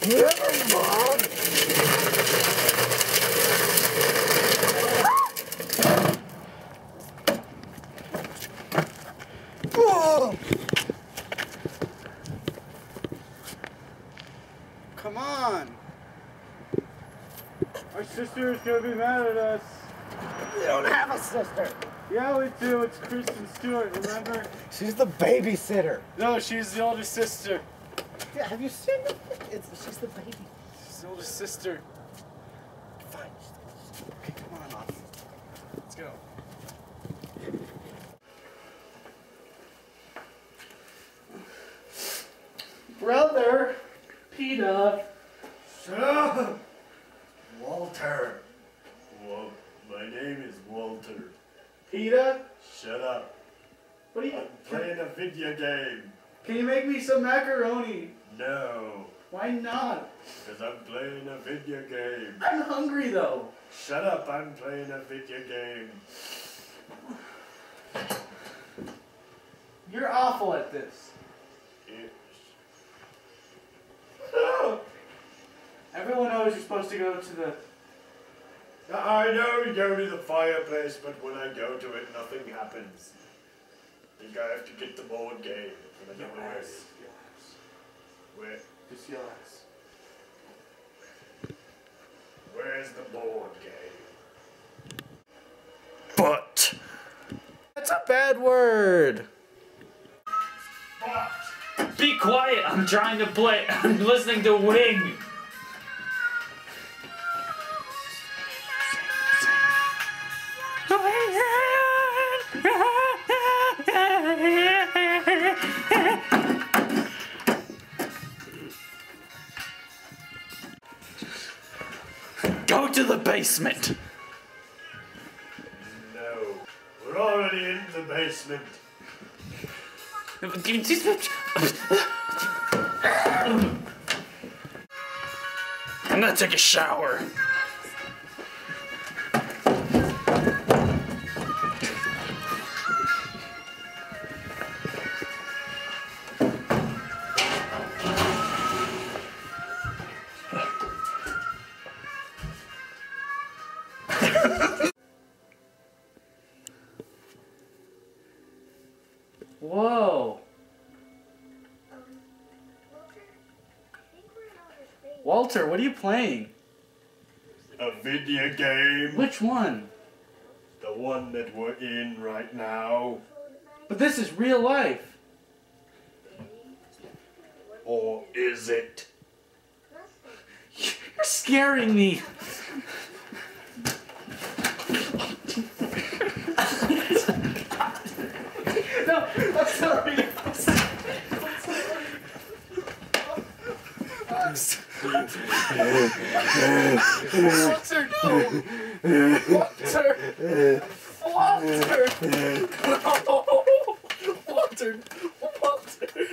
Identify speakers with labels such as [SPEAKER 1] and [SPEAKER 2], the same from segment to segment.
[SPEAKER 1] Come on! Our sister is gonna be mad at us.
[SPEAKER 2] We don't have a sister.
[SPEAKER 1] Yeah, we do. It's Kristen Stewart, remember?
[SPEAKER 2] She's the babysitter.
[SPEAKER 1] No, she's the older sister.
[SPEAKER 2] Yeah, have you seen her? She's the baby.
[SPEAKER 1] She's the older sister.
[SPEAKER 2] Fine. Okay, come on, off.
[SPEAKER 1] Let's go. Brother! Peter!
[SPEAKER 3] Shut up! Walter. Well, my name is Walter.
[SPEAKER 1] Peter?
[SPEAKER 3] Shut up.
[SPEAKER 1] What are you...
[SPEAKER 3] I'm playing a video game.
[SPEAKER 1] Can you make me some macaroni?
[SPEAKER 3] No,
[SPEAKER 1] Why not?
[SPEAKER 3] because I'm playing a video game.
[SPEAKER 1] I'm hungry though.
[SPEAKER 3] Shut up, I'm playing a video game.
[SPEAKER 1] You're awful at this. Everyone knows you're supposed to go to the...
[SPEAKER 3] I know you go to the fireplace, but when I go to it, nothing happens. I think I have to get the board game. But I don't know where it is. Where?
[SPEAKER 1] Just your ass.
[SPEAKER 3] Where's the board game?
[SPEAKER 4] But. That's a bad word.
[SPEAKER 3] But.
[SPEAKER 5] Be quiet! I'm trying to play. I'm listening to Wing.
[SPEAKER 4] Go to the basement.
[SPEAKER 3] No. We're already in the basement.
[SPEAKER 4] I'm gonna take a shower.
[SPEAKER 1] Whoa. Walter, what are you playing?
[SPEAKER 3] A video game.
[SPEAKER 1] Which one?
[SPEAKER 3] The one that we're in right now.
[SPEAKER 1] But this is real life.
[SPEAKER 3] Or is it?
[SPEAKER 1] You're scaring me. No, I'm sorry. I'm sorry. Walter, no! Walter! Walter! Walter! Walter!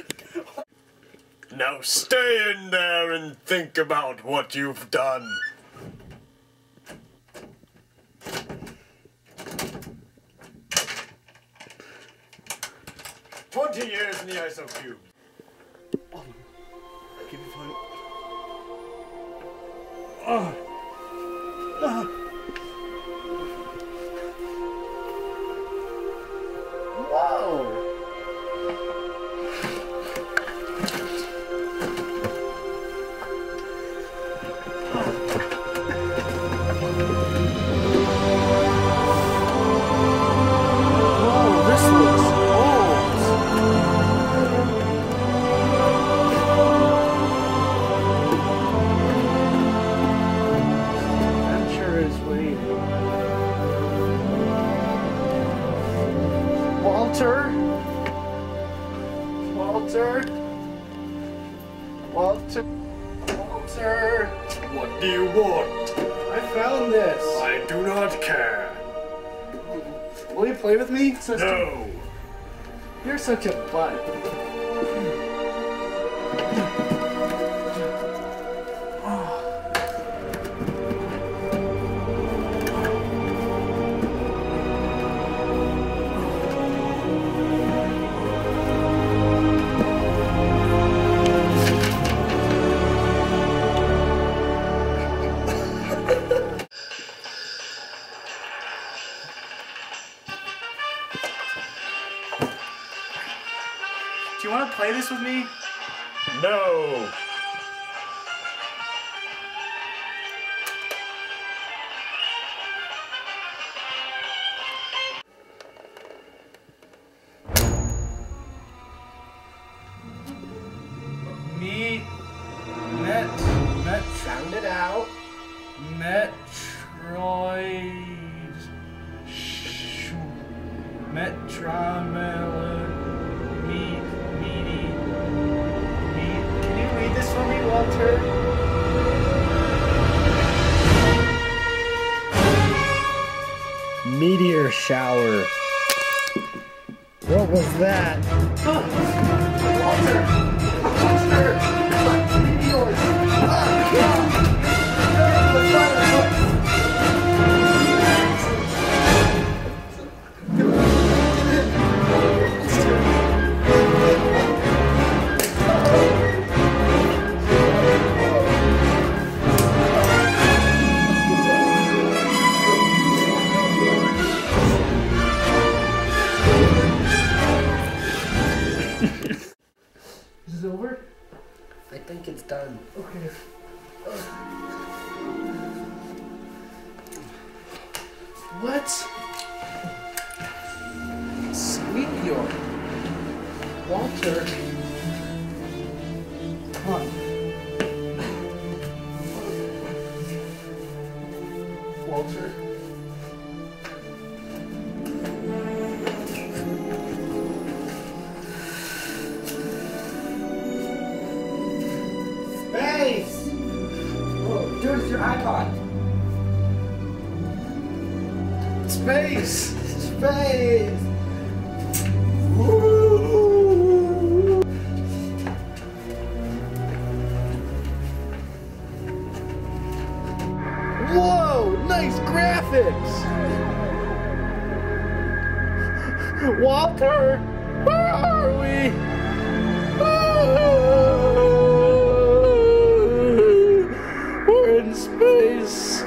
[SPEAKER 3] Now stay in there and think about what you've done. "20 years in the ISO cube."
[SPEAKER 2] Give me fun. Whoa! Whoa, this looks adventure is waiting. Walter? Walter? Walter? Walter?
[SPEAKER 3] What do you want?
[SPEAKER 1] I found this.
[SPEAKER 3] I do not care.
[SPEAKER 1] Will you play with me?
[SPEAKER 3] No.
[SPEAKER 1] You're such a butt.
[SPEAKER 2] play this with me?
[SPEAKER 3] No.
[SPEAKER 1] Sound it out.
[SPEAKER 2] Metroid. Metromelon. Meaty. Can you read this for me, Walter?
[SPEAKER 6] Meteor shower. What was that?
[SPEAKER 1] Walter! Meteors!
[SPEAKER 2] Is this over?
[SPEAKER 1] I think it's done.
[SPEAKER 2] Okay.
[SPEAKER 1] What? Meteor. Walter. Come on. Walter.
[SPEAKER 2] Space! Oh, dude, it's your iPod.
[SPEAKER 1] Space!
[SPEAKER 2] Space!
[SPEAKER 1] Whoa! Nice graphics! Walter! Where are we? We're in space!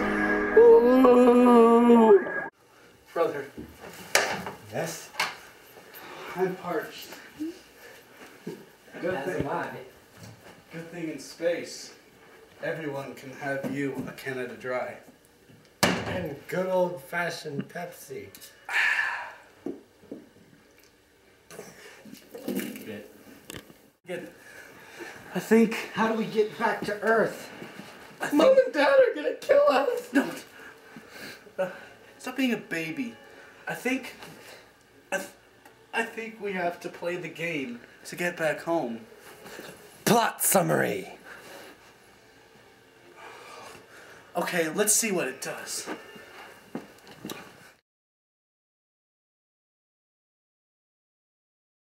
[SPEAKER 1] Brother,
[SPEAKER 2] Yes?
[SPEAKER 1] I'm parched. Good thing. Good thing in space, everyone can have you a Canada Dry.
[SPEAKER 6] And good old fashioned Pepsi.
[SPEAKER 1] I think
[SPEAKER 6] How do we get back to Earth?
[SPEAKER 1] Mom and Dad are gonna kill us. No. Stop being a baby. I think we have to play the game to get back home.
[SPEAKER 6] Plot summary.
[SPEAKER 1] Okay, let's see what it does.